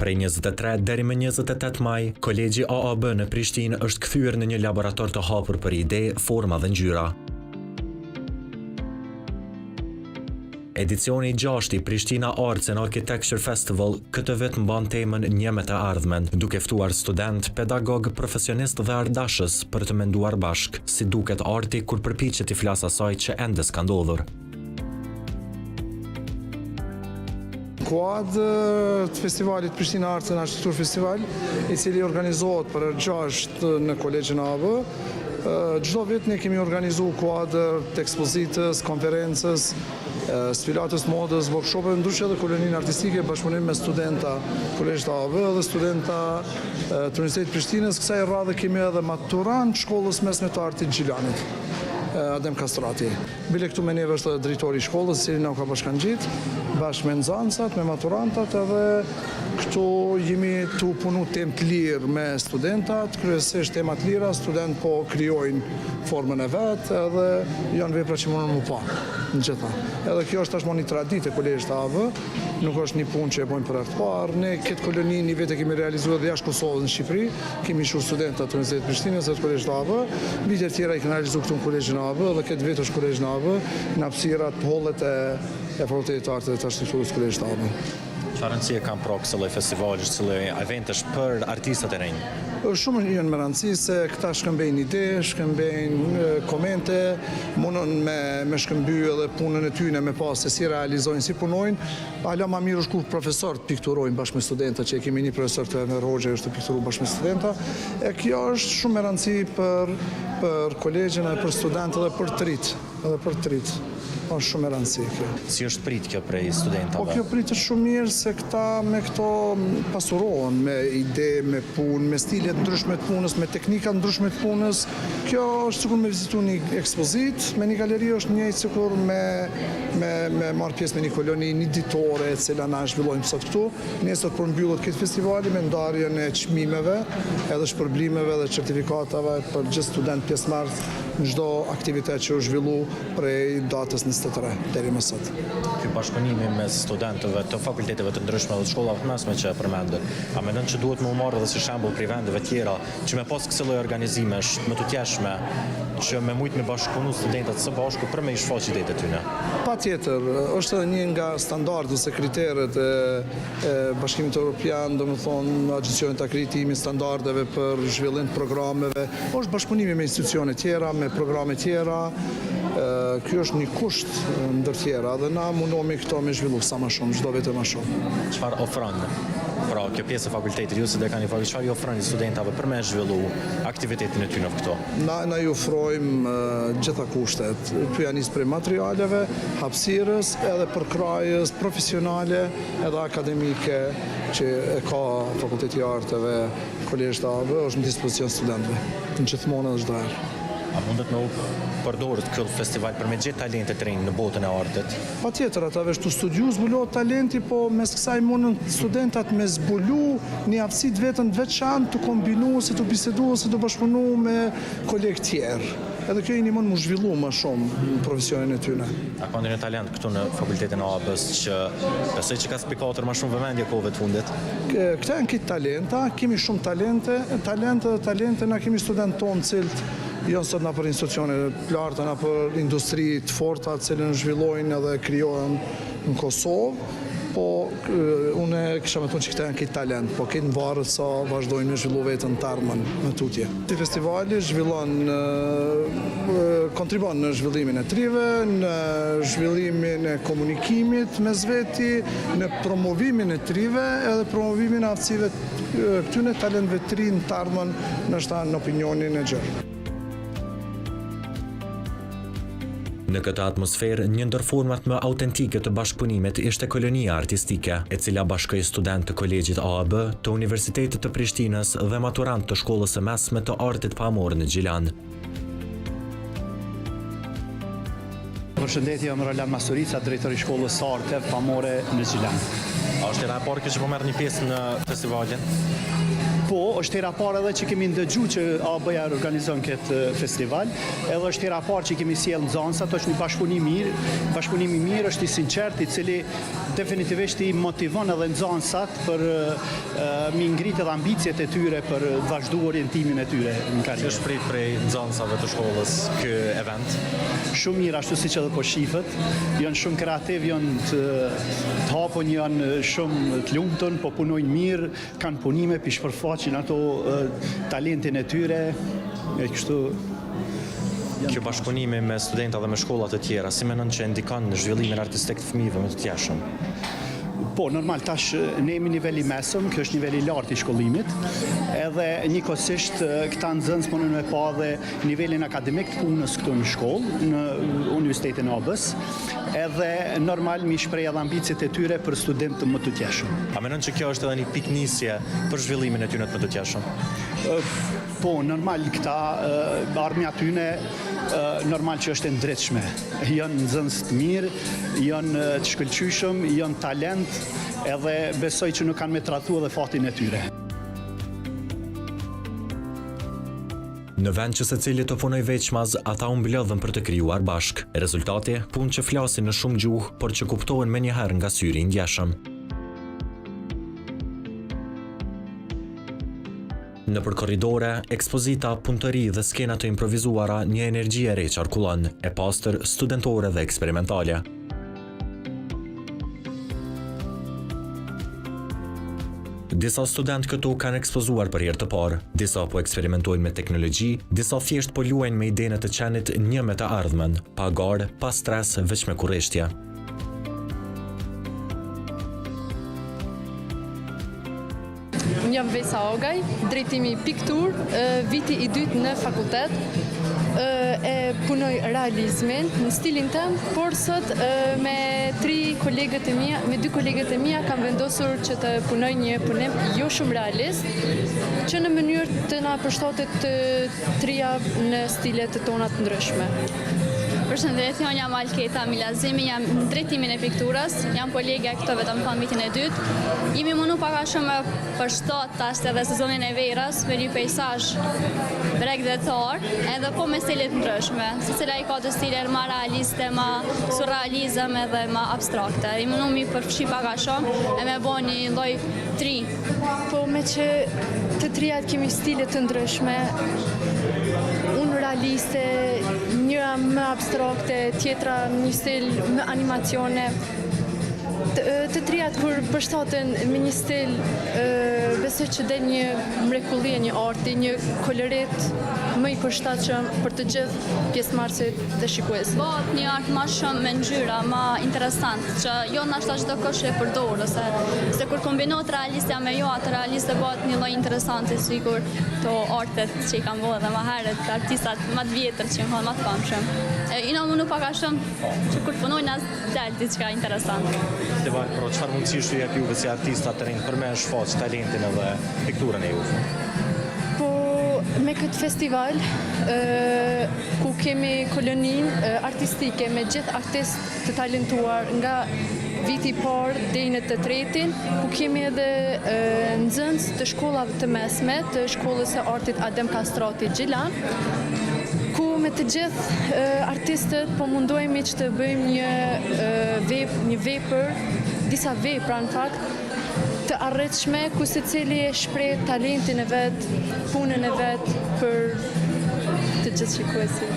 Prej 23 deri më 28 maj, Kolegji AAB në Prishtinë është kthyer në një laborator të hapur për ide, forma dhe ngjyra. Edicioni i 6 i Prishtina Arts and Architecture Festival këtë vit mban temën Një me të ardhmen, duke ftuar student, pedagog, profesionist dhe ardashës për të menduar bashk si duket arti kur përpiqet i flas asaj që ende s'ka ndodhur. Kuadër të festivalit Prishtina Arts and Architecture Festival, i cili organizohet për 6 në Kolegjin AAB. Çdo vit ne kemi organizuar kuadër të ekspozitës, konferencës, sfilatës modës, workshope, ndryshe dhe koloninë artistike, bashkëpunim me studenta Kolegjit AAB dhe studenta të Universitetit Prishtinës. Kësaj radhe kemi edhe maturant shkollës mesme të artit Gjilanit, Adem Kastrati. Bile këtu me neve është drejtori i shkollës, i cili na ka bashkangjit, bashkë me nxënësat, me maturantat, edhe këtu jemi të punu temë të lirë me studentat, kryesisht tema të lira, student po krijojnë formën e vetë, edhe janë vepra që mundën më pa në gjitha. Edhe kjo është tashmë një traditë e Kolegjit AAB, nuk është një punë që e bojmë për herë të parë. Ne këtë koloni një vit e kemi realizuar dhe jashtë Kosovës në Shqipëri, kemi shur studentat të Universitetit Prishtinës dhe të Kolegjit AAB. Vitet tjera i kemi realizuar këtu në Kolegjin AAB dhe këtë vit është Kolegji AAB në hapësirat të hollet e Fakultetit të Arteve të Arkitekturës të Kolegjit AAB. Çfarë rëndësie ka pra kësaj festivali, kësaj eventësh për artistat e rinj? Shumë janë me rëndësi se këta shkëmbejnë ide, shkëmbejnë komente, mundon me shkëmby edhe punën e tyre me pas se si realizojnë, si punojnë. Hala më mirë është kur profesorët pikturojnë bashkë me studenta, që kemi një profesor të Emir Hoxha është pikturu bashkë me studenta. E kjo është shumë me rëndësi për kolegjin e për studentë dhe për të rit. Është shumë e rëndësi kjo. Si është prit kjo prej studentave? Po kjo prit është shumë mirë se këta me këto pasurohen, me ide, me punë, me stilet ndryshme të punës, me teknika ndryshme të punës. Kjo është sikur me vizitu një ekspozit, me një galeri është njëjtë sikur me marrë pjesë me një koloni, një ditore e cila na zhvillojmë sot këtu. Nesër përmbyllet këtë festivali me ndarjen e çmimeve, edhe shpërblimeve dhe certifikatave për gjithë student pjesëmarrës në çdo aktivitet që u zhvillu prej datës 23 deri më sot. Ky bashkëpunimi mes studentëve të fakulteteve të ndryshme dhe të shkollave të mesme që e përmendën, a mendon që duhet më marrë edhe si shembull prej vendeve tjera që me pas kësaj lloj organizimesh më të tjeshme që me mujt me bashkëpunu studentat së bashku për me i shfaq idetë tyre? Patjetër, është edhe një nga standardet ose kriteret e Bashkimit Evropian, domethënë agjencionit të akreditimi standardeve për zhvillim të programeve, është bashkëpunimi me institucione tjera, me programe tjera. Kjo është një kusht ndër tjera dhe na mundohemi këto me zhvillu sa më shumë, çdo vit më shumë. Çfarë ofron? Pra, kjo pjesë e fakultetit, ju si dekani fakultetit, çfarë ju ofroni studentave për me zhvillu aktivitetin e tyre këto? Na ju ofrojmë gjitha kushtet. Pyja nisë prej materialeve, hapësirës, edhe përkrajës profesionale edhe akademike që e ka Fakulteti i Arteve, Kolegjit AAB, është në dispozicion studentëve, në gjithmonë edhe çdo herë. A mundet me u përdorët kjo festival për me gjithë talentet të rinj në botën e artit? Patjetër, atave shtu studiu zbulohet talenti, po mes kësaj mundën studentat me zbulu një aftësi të vetën veçantë të kombinu, si të bisedu, si të bashkëpunu me kolegë tjerë. Edhe kjo i një mund më zhvillu më shumë në profesionin e tyre. A ka ndonjë talent këtu në Fakultetin e AAB-s që besoj që ka spikatër më shumë vëmendje kohëve të fundit? Këta janë këtë talenta, kemi shumë talente, na kemi studentë tonë cilët janë sot në për institucione të larta, në për industri të forta, cilën zhvillojnë edhe krijojnë në Kosovë, po unë kisha me thonë që këta janë këtë talent, po këtë në varët sa vazhdojnë me zhvillu vetën të armën në tutje. Ti festivali kontribon në zhvillimin e trive, në zhvillimin e komunikimit me zveti, në promovimin e trive, edhe promovimin e aftësive këtyne talentve të rinë të armën në opinionin e gjërë. Në këtë atmosferë, një ndër format më autentike të bashkëpunimit ishte kolonia artistike, e cila bashkoi studentë të Kolegjit AAB, të Universitetit të Prishtinës dhe maturant të shkollës së mesme të artit pamor në Gjilan. Përshëndetje, jam Roland Masurica, drejtori i shkollës së arteve pamore në Gjilan. A është hera e parë që po merr një pjesë në festivalin? Po, është hera parë edhe që kemi ndëgju që AAB-ja organizon këtë festival, edhe është hera parë që kemi sjellë nxënësat, është një bashkëpunim i mirë, është i sinqert, i cili definitivisht i motivon edhe nxënësat për mi ngrit edhe ambicjet e tyre për të vazhduar orientimin e tyre në Që karrierë. është prit prej nxënësave të shkollës ky event? Shumë mirë, ashtu siç edhe po shifët, janë shumë kreativ, janë të hapun, janë shumë të lumtur, po punojnë mirë, kanë punime, shpërfaqin ato talentin e tyre, e kështu. Kjo bashkëpunimi me studenta dhe me shkolla të tjera, si mendon që ndikon në zhvillimin artistik të fëmijëve më të tjershëm? Po, normal, tash ne jemi niveli mesëm, kjo është niveli i lartë i shkollimit, edhe njëkohësisht këta nxënës punojnë me pa dhe nivelin akademik të punës këtu në shkollë, në Universitetin e AB-s, edhe normal mi shpreh edhe ambicjet e tyre për studentë më të tjershëm. A mendon që kjo është edhe një pikë nisje për zhvillimin e tyre të më të tjershëm? Po, normal, këta armja tyne, normal që është e ndritshme. Janë nxënës të mirë, janë të shkëlqyshëm, janë talent, edhe besoj që nuk kanë me tratu edhe fatin e tyre. Në vend që secili të punoj veçmaz, ata u mbledhën për të krijuar bashk. Rezultati, punë që flasin në shumë gjuhë, por që kuptohen menjëherë nga syri i ndjeshëm. Nëpër korridore, ekspozita, punëtëri dhe skena të improvizuara, një energji e re qarkullon, e pastër, studentore dhe eksperimentale. Disa student këtu kanë ekspozuar për herë të parë, disa po eksperimentojnë me teknologji, disa thjesht po luajnë me idenë të qenit një me të ardhmen, pa garë, pa stres, veç me kurreshtje. Jam Vesa Ogaj, drejtimi piktur, viti i dytë në fakultet, e punoj realizmin në stilin tëm, por sot me dy kolegët e mia kam vendosur që të punoj një punim jo shumë realist, që në mënyrë të na përshtatet të trija në stilet të tona të ndryshme. Përshëndetje, unë jam Alketa Milazimi, jam në drejtimin e pikturës, jam kolegja këto vetëm në vitin e dytë. Jemi mundu paka shumë me përshtat tash edhe sezonin e verës me një pejsazh bregdetar, edhe po me stilet ndryshme. Secila i ka të stile më realiste, më surrealizëm edhe më abstrakte. Jemi mundu mi përfshi paka shumë e me bo një lloj tri. Po me që të trijat kemi stile të ndryshme, unë realiste, njëra më abstrakte, tjetra një stil më animacione. Të trijat kur përshtaten me një stil, besoj që del një mrekullie, një arti, një kolorit më i përshtatshëm për të gjithë pjesëmarrësit dhe shikuesit. Bëhet një art më shumë me ngjyra, më interesant, që jo nashta çdo kush e përdor, se kur kombinohet realistja me jo atë realiste bëhet një lloj interesante, sikur to artet që i kanë bërë dhe më herët artistat më të vjetër që janë më të famshëm. Ina mundu paka shumë që kur punojnë as del diçka interesante. Çfarë mundësish ju jep juve si artista të rinj për me shfaq talentin edhe pikturën e juve? Po me këtë festival, ku kemi koloninë artistike me gjithë artistë të talentuar nga viti i parë deri në të tretin, ku kemi edhe nxënës të shkollave të mesme, të shkollës së artit Adem Kastrati Gjilan, ku me të gjithë artistët po mundohemi që të bëjmë një vepër, disa vepra në fakt, të arritshme ku secili e shpreh talentin e vet, punën e vet për të gjithë shikuesit.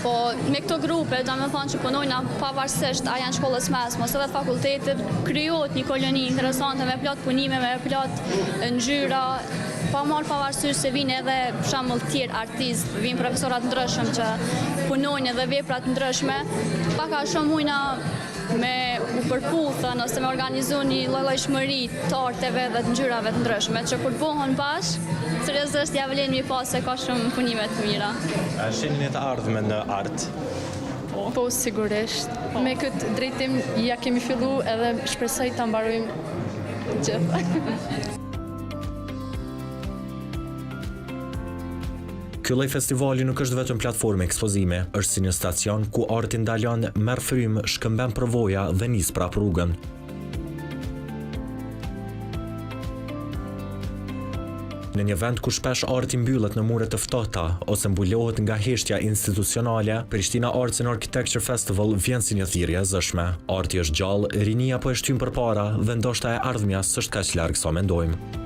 Po, me këto grupe, do me thonë që punojna pavarësisht a janë shkollës mesme ose dhe fakultetit, krijohet një koloni interesante me plot punime, me plot ngjyra, pa marrë pavarësisht se vinë edhe për shembull tjerë artistë, vinë profesorat ndryshëm që punojnë edhe vepra të ndryshme, paka shumë mujna me u përputhën ose me organizu një llojshmëri të arteve dhe të ngjyrave të ndryshme, që kur bëhen bashkë, seriozisht ja vlen mi pas se ka shumë punime të mira. A shihni të ardhmen në art? Po, sigurisht. Me këtë drejtim ja kemi fillu edhe shpresoj ta mbarojmë gjithë. Ky lloj festivali nuk është vetëm platformë ekspozime, është si një stacion ku arti ndalon, merr frymë, shkëmben përvoja dhe nis prap rrugën. Në një vend ku shpesh arti mbyllet në mure të ftohta ose mbulohet nga heshtja institucionale, Prishtina Arts and Architecture Festival vjen si një thirrje e zëshme. Arti është gjallë, rinia po e shtyn përpara dhe ndoshta e ardhmja s'është kaq larg sa mendojmë.